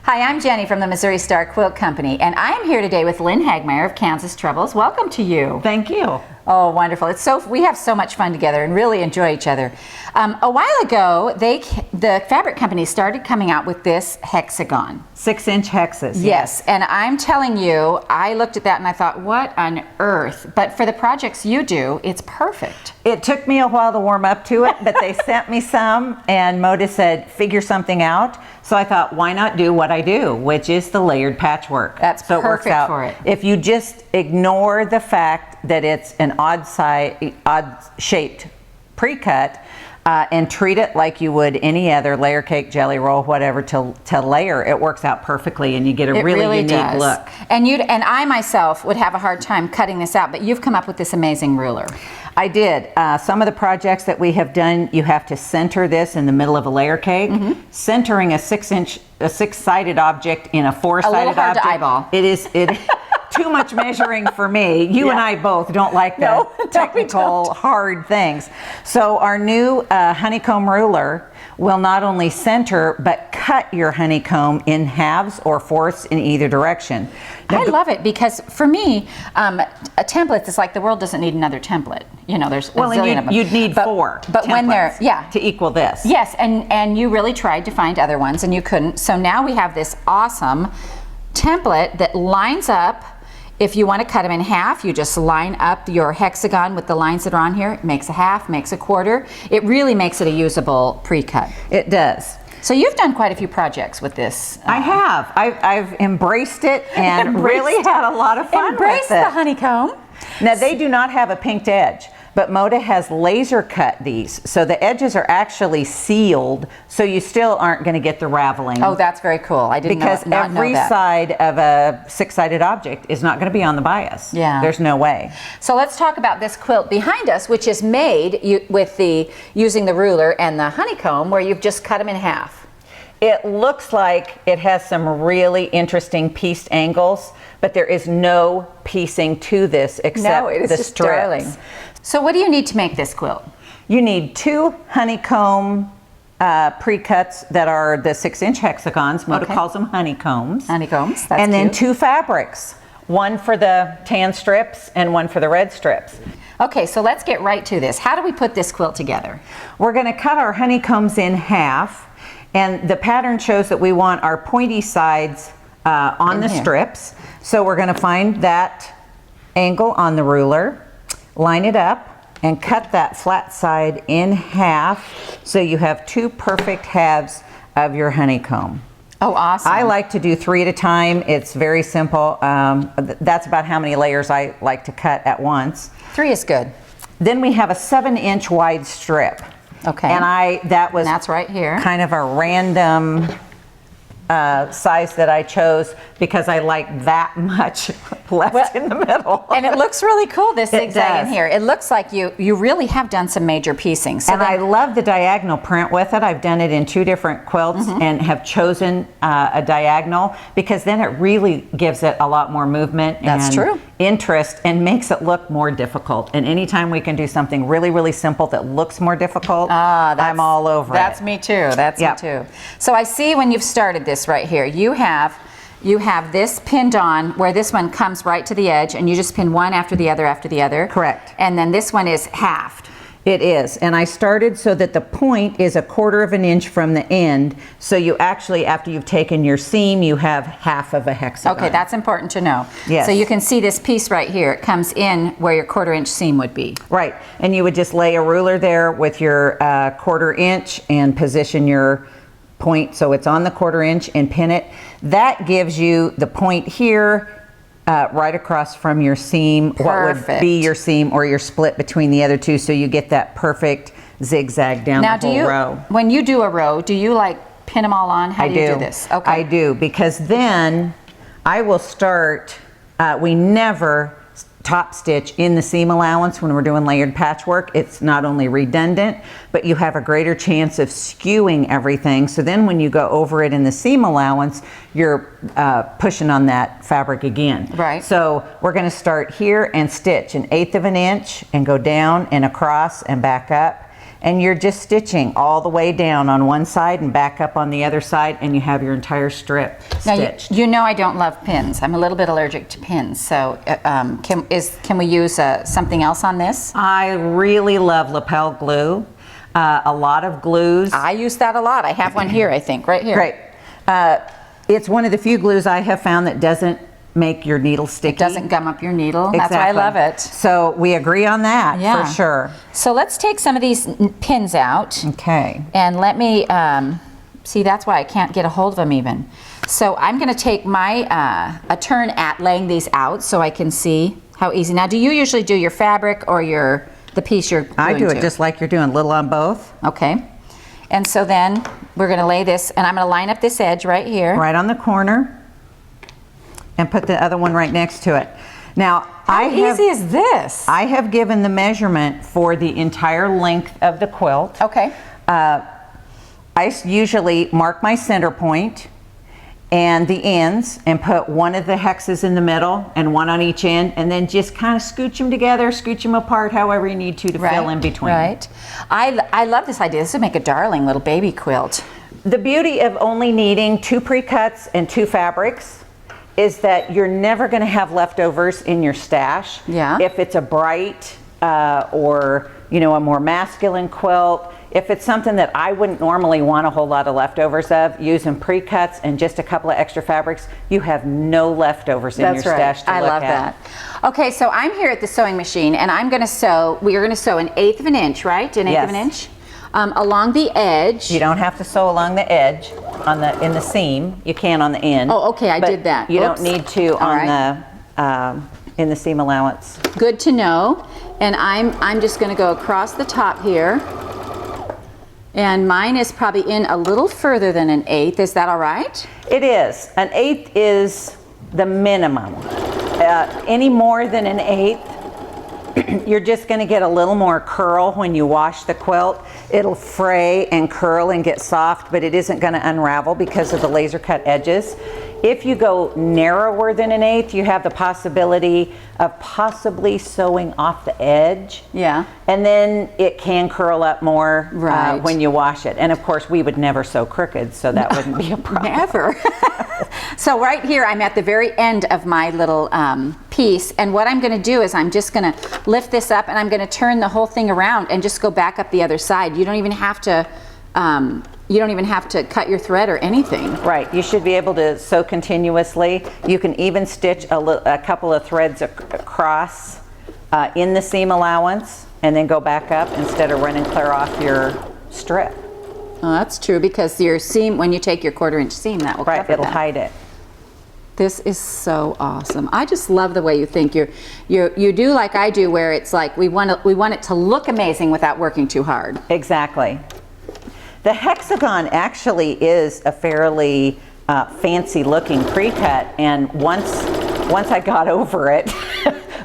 Hi, I'm Jenny from the Missouri Star Quilt Company, and I'm here today with Lynne Hagmeier of Kansas Troubles. Welcome to you. Thank you. Oh, wonderful. We have so much fun together and really enjoy each other. A while ago, the fabric company started coming out with this hexagon. 6-inch hexes. Yes, and I'm telling you, I looked at that and I thought, what on earth? But for the projects you do, it's perfect. It took me a while to warm up to it, but they sent me some, and Moda said, figure something out. So I thought, why not do what I do, which is the layered patchwork. That's so perfect it works out. For it. If you just ignore the fact that it's an odd-shaped pre-cut, and treat it like you would any other layer cake, jelly roll, whatever, to layer, it works out perfectly, and you get a really unique look. And I myself would have a hard time cutting this out, but you've come up with this amazing ruler. I did. Some of the projects that we have done, you have to center this in the middle of a layer cake. Mm-hmm. Centering a six-sided object in a four-sided object. A little hard to eyeball. It is too much measuring for me. You and I both don't like the technical hard things. So our new honeycomb ruler will not only center but cut your honeycomb in halves or fourths in either direction. Now, I love it because for me, a template is like the world doesn't need another template. You know, there's a zillion of them. You'd need four but when they're to equal this. Yes, and you really tried to find other ones and you couldn't. So now we have this awesome template that lines up. If you want to cut them in half, you just line up your hexagon with the lines that are on here. It makes a half, makes a quarter. It really makes it a usable pre-cut. It does. So you've done quite a few projects with this. I have. I've embraced it and really had a lot of fun with it. Embrace the honeycomb. Now they do not have a pinked edge, but Moda has laser cut these. So the edges are actually sealed, so you still aren't going to get the raveling. Oh, that's very cool. I didn't know that. Because every side of a six-sided object is not going to be on the bias. Yeah. There's no way. So let's talk about this quilt behind us, which is made using the ruler and the honeycomb, where you've just cut them in half. It looks like it has some really interesting pieced angles, but there is no piecing to this except the strips. Darling. So what do you need to make this quilt? You need 2 honeycomb pre-cuts that are the 6-inch hexagons. Moda calls them honeycombs. Honeycombs, that's And then cute. 2 fabrics, one for the tan strips and one for the red strips. Okay, so let's get right to this. How do we put this quilt together? We're going to cut our honeycombs in half, and the pattern shows that we want our pointy sides on the strips. So we're going to find that angle on the ruler, line it up, and cut that flat side in half so you have 2 perfect halves of your honeycomb. Oh, awesome. I like to do 3 at a time. It's very simple. That's about how many layers I like to cut at once. 3 is good. Then we have a 7-inch wide strip. Okay. And that's right here. Kind of a random size that I chose because I like that much left in the middle. And it looks really cool, this zigzag in does. here. It looks like you really have done some major piecing. So and I love the diagonal print with it. I've done it in 2 different quilts and have chosen a diagonal because then it really gives it a lot more movement and interest and makes it look more difficult. And anytime we can do something really, really simple that looks more difficult, I'm all over it. That's me too. That's me too. So I see when you've started this right here, you have this pinned on where this one comes right to the edge and you just pin one after the other. Correct. And then this one is halved. It is, and I started so that the point is 1/4 inch from the end, so you actually, after you've taken your seam, you have half of a hexagon. Okay, that's important to know. Yes. So you can see this piece right here, it comes in where your 1/4 inch seam would be. Right, and you would just lay a ruler there with your 1/4 inch and position your point so it's on the 1/4 inch and pin it. That gives you the point here right across from your seam, what would be your seam or your split between the other two, so you get that perfect zigzag down the whole row. When you do a row, do you like pin them all on? How do you do this? Okay. I do, because then I will start, we never top stitch in the seam allowance when we're doing layered patchwork. It's not only redundant, but you have a greater chance of skewing everything. So then when you go over it in the seam allowance, you're pushing on that fabric again. Right. So we're going to start here and stitch 1/8 inch and go down and across and back up. and you're just stitching all the way down on one side and back up on the other side, and you have your entire strip stitched. Now, you know I don't love pins. I'm a little bit allergic to pins. So can we use something else on this? I really love lapel glue. A lot of glues. I use that a lot. I have one here, I think, right here. Great. It's one of the few glues I have found that doesn't make your needle sticky. It doesn't gum up your needle. Exactly. That's why I love it. So we agree on that for sure. So let's take some of these pins out. Okay. And let me, see, that's why I can't get a hold of them even. So I'm going to take my, a turn at laying these out so I can see how easy. Now, do you usually do your fabric or the piece you're gluing I do it to? just like you're doing, a little on both. Okay. And so then we're going to lay this, and I'm going to line up this edge right here. Right on the corner. And put the other one right next to it. Now, how easy is this? I have given the measurement for the entire length of the quilt. Okay. I usually mark my center point and the ends and put one of the hexes in the middle and one on each end, and then just kind of scooch them together, scooch them apart however you need to fill in between. Right. I love this idea. This would make a darling little baby quilt. The beauty of only needing 2 pre-cuts and 2 fabrics is that you're never going to have leftovers in your stash. Yeah. If it's a bright or a more masculine quilt, if it's something that I wouldn't normally want a whole lot of leftovers of, using pre-cuts and just a couple of extra fabrics, you have no leftovers in your stash to look at. I love that. Okay, so I'm here at the sewing machine, and I'm going to sew. We are going to sew 1/8 of an inch, right? 1/8 of an inch. Along the edge. You don't have to sew along the edge in the seam. You can on the end. Oh, okay, I did that. You don't need to in the seam allowance. Good to know. And I'm just going to go across the top here. And mine is probably in a little further than 1/8. Is that all right? It is. 1/8 is the minimum. Any more than 1/8, you're just going to get a little more curl when you wash the quilt. It'll fray and curl and get soft, but it isn't going to unravel because of the laser cut edges. If you go narrower than 1/8, you have the possibility of possibly sewing off the edge. Yeah. And then it can curl up more Right. when you wash it. And of course, we would never sew crooked, so that wouldn't be a problem. Never. So right here, I'm at the very end of my little piece, and what I'm going to do is I'm just going to lift this up, and I'm going to turn the whole thing around and just go back up the other side. You don't even have to cut your thread or anything. Right, you should be able to sew continuously. You can even stitch a couple of threads across in the seam allowance and then go back up instead of running clear off your strip. Oh, that's true, because your seam, when you take your 1/4 inch seam, that will cover that. Right, it'll hide it. This is so awesome. I just love the way you think. You do like I do, where it's like we want it to look amazing without working too hard. Exactly. The hexagon actually is a fairly fancy looking pre-cut, and once I got over it,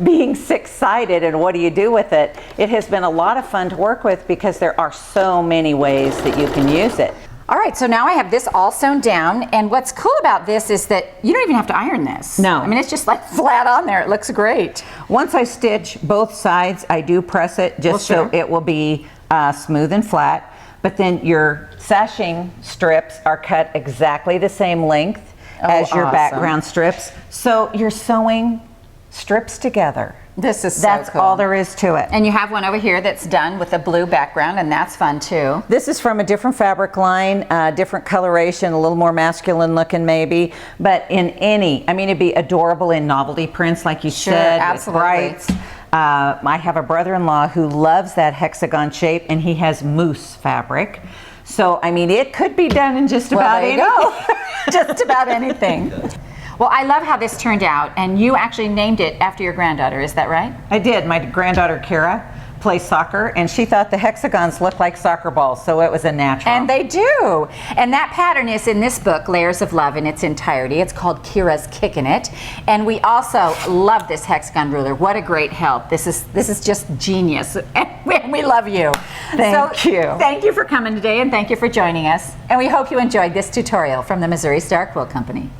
being six-sided and what do you do with it, it has been a lot of fun to work with because there are so many ways that you can use it. All right, so now I have this all sewn down, and what's cool about this is that you don't even have to iron this. No. I mean, it's just like flat on there. It looks great. Once I stitch both sides, I do press it just so it will be smooth and flat. But then your sashing strips are cut exactly the same length as your background strips. So you're sewing strips together. This is so That's cool. all there is to it. And you have one over here that's done with a blue background, and that's fun too. This is from a different fabric line, different coloration, a little more masculine looking maybe, but in I mean, it'd be adorable in novelty prints like you said. Absolutely. With brights. I have a brother-in-law who loves that hexagon shape, and he has mousse fabric. So, I mean, it could be done in just about anything. Just about anything. Well, I love how this turned out, and you actually named it after your granddaughter, is that right? I did. My granddaughter, Kara, plays soccer, and she thought the hexagons looked like soccer balls, so it was a natural. And they do. And that pattern is in this book, Layers of Love, in its entirety. It's called Kira's Kickin' It. And we also love this hexagon ruler. What a great help. This is just genius. And we love you. Thank you. Thank you for coming today, and thank you for joining us. And we hope you enjoyed this tutorial from the Missouri Star Quilt Company.